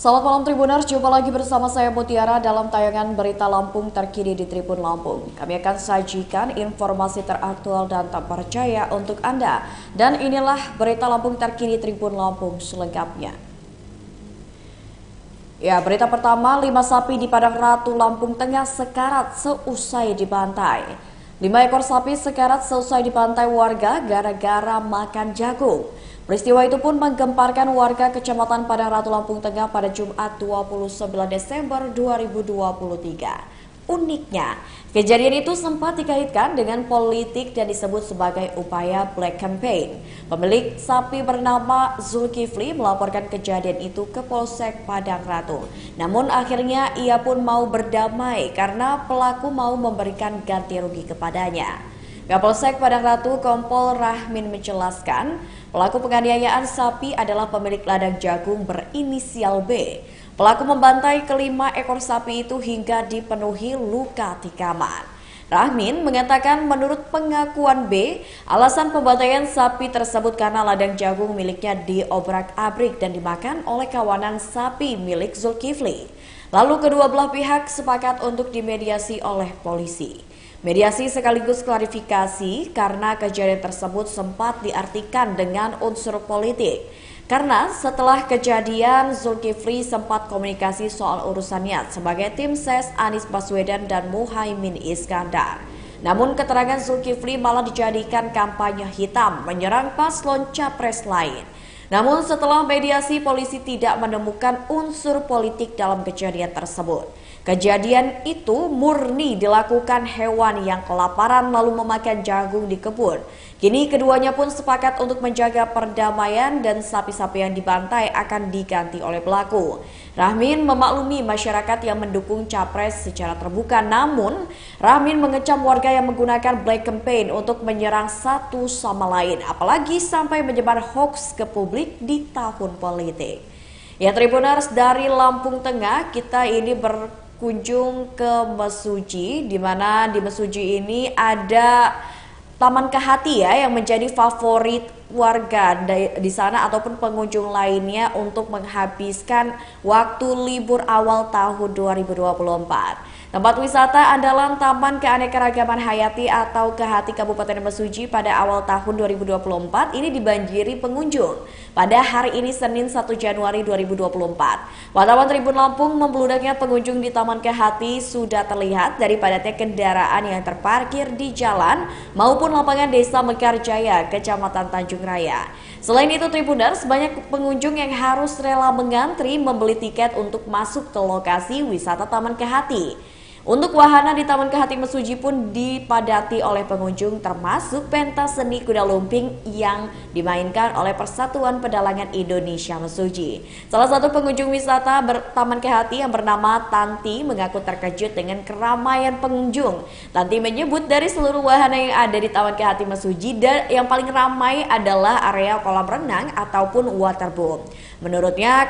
Selamat malam Tribuners, jumpa lagi bersama saya Mutiara dalam tayangan Berita Lampung terkini di Tribun Lampung. Kami akan sajikan informasi teraktual dan terpercaya untuk Anda. Dan inilah Berita Lampung terkini Tribun Lampung selengkapnya. Ya, berita pertama, 5 sapi di Padang Ratu Lampung Tengah sekarat seusai dibantai. 5 ekor sapi sekarat seusai dibantai warga gara-gara makan jagung. Peristiwa itu pun menggemparkan warga Kecamatan Padang Ratu Lampung Tengah pada Jumat 29 Desember 2023. Uniknya, kejadian itu sempat dikaitkan dengan politik dan disebut sebagai upaya black campaign. Pemilik sapi bernama Zulkifli melaporkan kejadian itu ke Polsek Padang Ratu. Namun akhirnya ia pun mau berdamai karena pelaku mau memberikan ganti rugi kepadanya. Kapolsek Padang Ratu Kompol Rahmin menjelaskan, pelaku penganiayaan sapi adalah pemilik ladang jagung berinisial B. Pelaku membantai kelima ekor sapi itu hingga dipenuhi luka tikaman. Rahmin mengatakan menurut pengakuan B, alasan pembantaian sapi tersebut karena ladang jagung miliknya diobrak-abrik dan dimakan oleh kawanan sapi milik Zulkifli. Lalu kedua belah pihak sepakat untuk dimediasi oleh polisi. Mediasi sekaligus klarifikasi karena kejadian tersebut sempat diartikan dengan unsur politik. Karena setelah kejadian Zulkifli sempat komunikasi soal urusannya sebagai tim ses Anies Baswedan dan Muhaimin Iskandar. Namun keterangan Zulkifli malah dijadikan kampanye hitam menyerang paslon capres lain. Namun setelah mediasi polisi tidak menemukan unsur politik dalam kejadian tersebut. Kejadian itu murni dilakukan hewan yang kelaparan lalu memakan jagung di kebun. Kini keduanya pun sepakat untuk menjaga perdamaian dan sapi-sapi yang dibantai akan diganti oleh pelaku. Rahmin memaklumi masyarakat yang mendukung capres secara terbuka, namun Rahmin mengecam warga yang menggunakan black campaign untuk menyerang satu sama lain, apalagi sampai menyebar hoax ke publik di tahun politik. Ya, Tribuners, dari Lampung Tengah kita ini berkunjung ke Mesuji, di mana di Mesuji ini ada Taman Kehati ya yang menjadi favorit warga di sana ataupun pengunjung lainnya untuk menghabiskan waktu libur awal tahun 2024. Tempat wisata andalan Taman Keanekaragaman Hayati atau Kehati Kabupaten Mesuji pada awal tahun 2024 ini dibanjiri pengunjung. Pada hari ini Senin 1 Januari 2024, wartawan Tribun Lampung membludaknya pengunjung di Taman Kehati sudah terlihat dari padatnya kendaraan yang terparkir di jalan maupun lapangan Desa Mekarjaya, Kecamatan Tanjung Raya. Selain itu Tribuners, banyak pengunjung yang harus rela mengantri membeli tiket untuk masuk ke lokasi wisata Taman Kehati. Untuk wahana di Taman Kehati Mesuji pun dipadati oleh pengunjung termasuk pentas seni kuda lumping yang dimainkan oleh Persatuan Pedalangan Indonesia Mesuji. Salah satu pengunjung wisata Taman Kehati yang bernama Tanti mengaku terkejut dengan keramaian pengunjung. Tanti menyebut dari seluruh wahana yang ada di Taman Kehati Mesuji dan yang paling ramai adalah area kolam renang ataupun waterboom. Menurutnya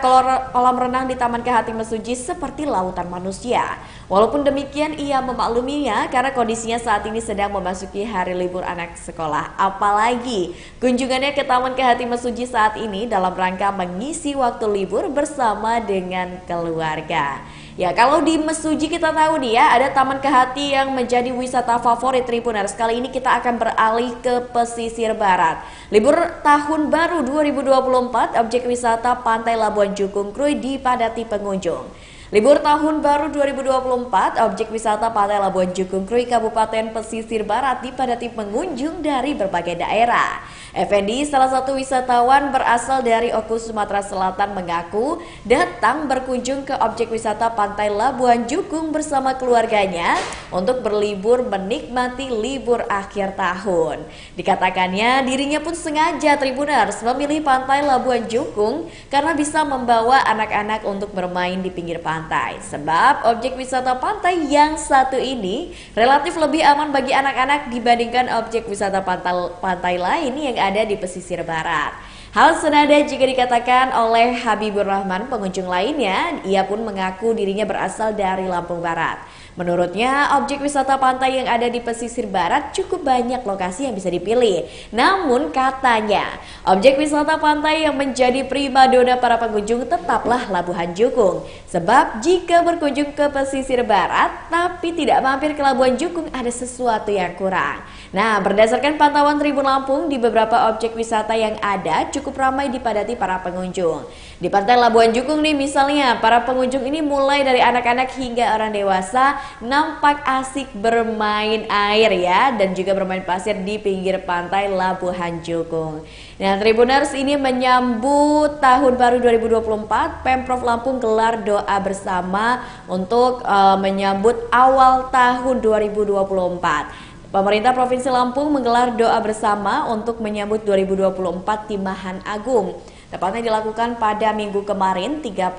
kolam renang di Taman Kehati Mesuji seperti lautan manusia. Walaupun demikian ia memakluminya karena kondisinya saat ini sedang memasuki hari libur anak sekolah. Apalagi kunjungannya ke Taman Kehati Mesuji saat ini dalam rangka mengisi waktu libur bersama dengan keluarga. Ya, kalau di Mesuji kita tahu nih ya, ada Taman Kehati yang menjadi wisata favorit Tribuners. Kali ini kita akan beralih ke pesisir barat. Libur Tahun Baru 2024, objek wisata Pantai Labuan Jukung Krui dipadati pengunjung. Libur Tahun Baru 2024, objek wisata Pantai Labuan Jukung Krui Kabupaten Pesisir Barat dipadati pengunjung dari berbagai daerah. Effendi, salah satu wisatawan berasal dari Oku, Sumatera Selatan mengaku datang berkunjung ke objek wisata Pantai Labuan Jukung bersama keluarganya untuk berlibur menikmati libur akhir tahun. Dikatakannya dirinya pun sengaja Tribuners memilih Pantai Labuan Jukung karena bisa membawa anak-anak untuk bermain di pinggir pantai. Sebab objek wisata pantai yang satu ini relatif lebih aman bagi anak-anak dibandingkan objek wisata pantai lain yang ada di pesisir barat. Hal senada jika dikatakan oleh Habibur Rahman, pengunjung lainnya. Ia pun mengaku dirinya berasal dari Lampung Barat. Menurutnya, objek wisata pantai yang ada di pesisir barat cukup banyak lokasi yang bisa dipilih. Namun katanya, objek wisata pantai yang menjadi primadona para pengunjung tetaplah Labuhan Jukung. Sebab jika berkunjung ke pesisir barat tapi tidak mampir ke Labuhan Jukung, ada sesuatu yang kurang. Nah, berdasarkan pantauan Tribun Lampung, di beberapa objek wisata yang ada cukup ramai dipadati para pengunjung. Di Pantai Labuhan Jukung nih misalnya, para pengunjung ini mulai dari anak-anak hingga orang dewasa nampak asik bermain air ya, dan juga bermain pasir di pinggir Pantai Labuhan Jukung. Nah, Tribuners, ini menyambut Tahun Baru 2024, Pemprov Lampung gelar doa bersama untuk menyambut awal tahun 2024. Pemerintah Provinsi Lampung menggelar doa bersama untuk menyambut 2024 Timahan Agung. Tepatnya dilakukan pada minggu kemarin 31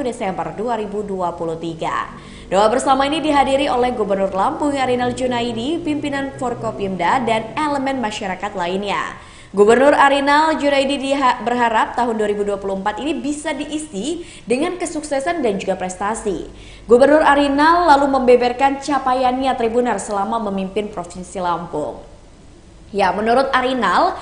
Desember 2023. Doa bersama ini dihadiri oleh Gubernur Lampung Arinal Junaidi, pimpinan Forkopimda, dan elemen masyarakat lainnya. Gubernur Arinal Junaidi berharap tahun 2024 ini bisa diisi dengan kesuksesan dan juga prestasi. Gubernur Arinal lalu membeberkan capaiannya Tribuner selama memimpin Provinsi Lampung. Ya, menurut Arinal,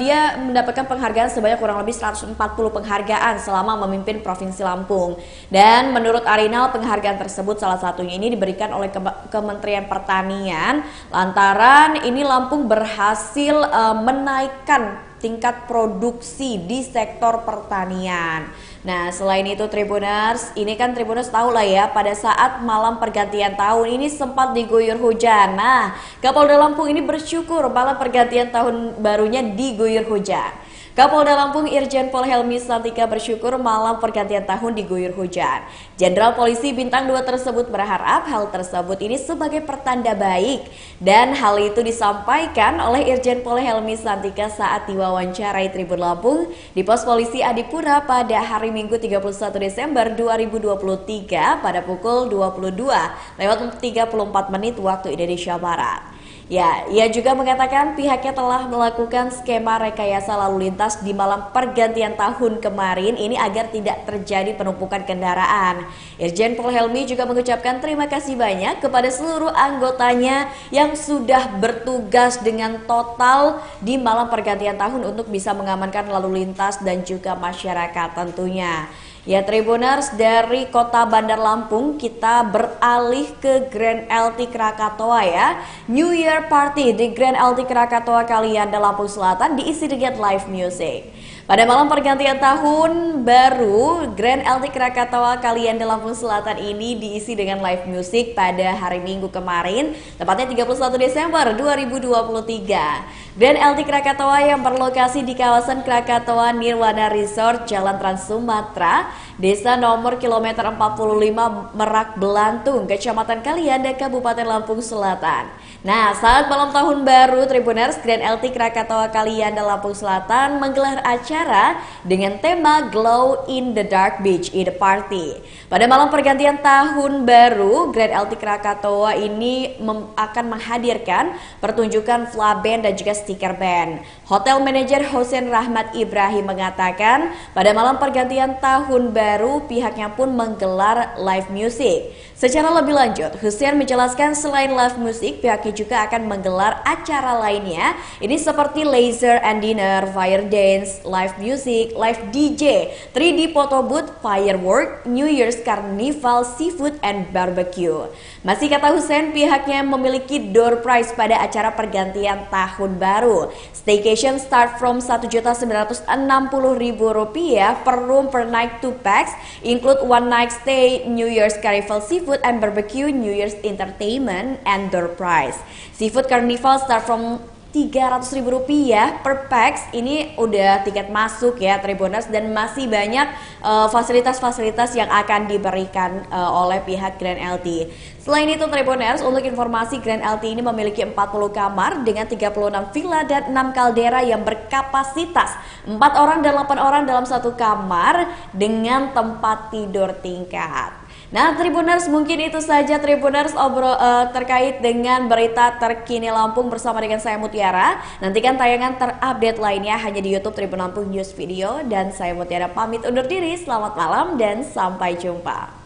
dia mendapatkan penghargaan sebanyak kurang lebih 140 penghargaan selama memimpin Provinsi Lampung. Dan menurut Arinal, penghargaan tersebut salah satunya ini diberikan oleh Kementerian Pertanian lantaran ini Lampung berhasil menaikkan tingkat produksi di sektor pertanian. Nah, selain itu Tribuners, ini kan Tribuners tahu lah ya, pada saat malam pergantian tahun ini sempat diguyur hujan. Nah, Kapolda Lampung ini bersyukur malam pergantian tahun barunya diguyur hujan. Kapolda Lampung Irjen Pol Helmi Santika bersyukur malam pergantian tahun diguyur hujan. Jenderal Polisi Bintang 2 tersebut berharap hal tersebut ini sebagai pertanda baik. Dan hal itu disampaikan oleh Irjen Pol Helmi Santika saat diwawancarai Tribun Lampung di Pos Polisi Adipura pada hari Minggu 31 Desember 2023 pada pukul 22:34 waktu Indonesia Barat. Ya, ia juga mengatakan pihaknya telah melakukan skema rekayasa lalu lintas di malam pergantian tahun kemarin ini agar tidak terjadi penumpukan kendaraan. Irjen Pol Helmi juga mengucapkan terima kasih banyak kepada seluruh anggotanya yang sudah bertugas dengan total di malam pergantian tahun untuk bisa mengamankan lalu lintas dan juga masyarakat tentunya. Ya, Tribuners, dari Kota Bandar Lampung kita beralih ke Grand LT Krakatoa ya. New Year Party di Grand LT Krakatoa Kalianda Lampung Selatan diisi dengan live music. Pada malam pergantian tahun baru, Grand LT Krakatoa Kalianda Lampung Selatan ini diisi dengan live music pada hari Minggu kemarin, tepatnya 31 Desember 2023. Grand LT Krakatoa yang berlokasi di kawasan Krakatoa Nirwana Resort, Jalan Trans Sumatera, Desa nomor kilometer 45 Merak Belantung, Kecamatan Kalianda, Kabupaten Lampung Selatan. Nah, saat malam tahun baru, Tribuners, Grand LT Krakatoa Kalianda Lampung Selatan menggelar acara dengan tema Glow in the Dark Beach in the Party. Pada malam pergantian tahun baru, Grand LT Krakatoa ini akan menghadirkan pertunjukan flaben dan juga stiker band. Hotel Manager Hussein Rahmat Ibrahim mengatakan, pada malam pergantian tahun baru pihaknya pun menggelar live music. Secara lebih lanjut, Hussein menjelaskan selain live music, pihaknya juga akan menggelar acara lainnya. Ini seperti laser and dinner, fire dance, live music, live DJ, 3D photo booth, firework, New Year's Carnival, seafood, and barbecue. Masih kata Hussein, pihaknya memiliki door prize pada acara pergantian tahun baru. Staycation start from Rp1.960.000 per room per night 2 packs, include one night stay, New Year's Carnival seafood and barbecue, New Year's entertainment, and door prize. Seafood Carnival start from Rp300.000 per packs. Ini udah tiket masuk ya Tribuners, dan masih banyak fasilitas-fasilitas yang akan diberikan oleh pihak Grand LT. Selain itu Tribuners, untuk informasi, Grand LT ini memiliki 40 kamar dengan 36 villa dan 6 kaldera yang berkapasitas 4 orang dan 8 orang dalam satu kamar dengan tempat tidur tingkat. Nah, Tribuners, mungkin itu saja Tribuners terkait dengan berita terkini Lampung bersama dengan saya Mutiara. Nantikan tayangan terupdate lainnya hanya di YouTube Tribun Lampung News Video, dan saya Mutiara pamit undur diri. Selamat malam dan sampai jumpa.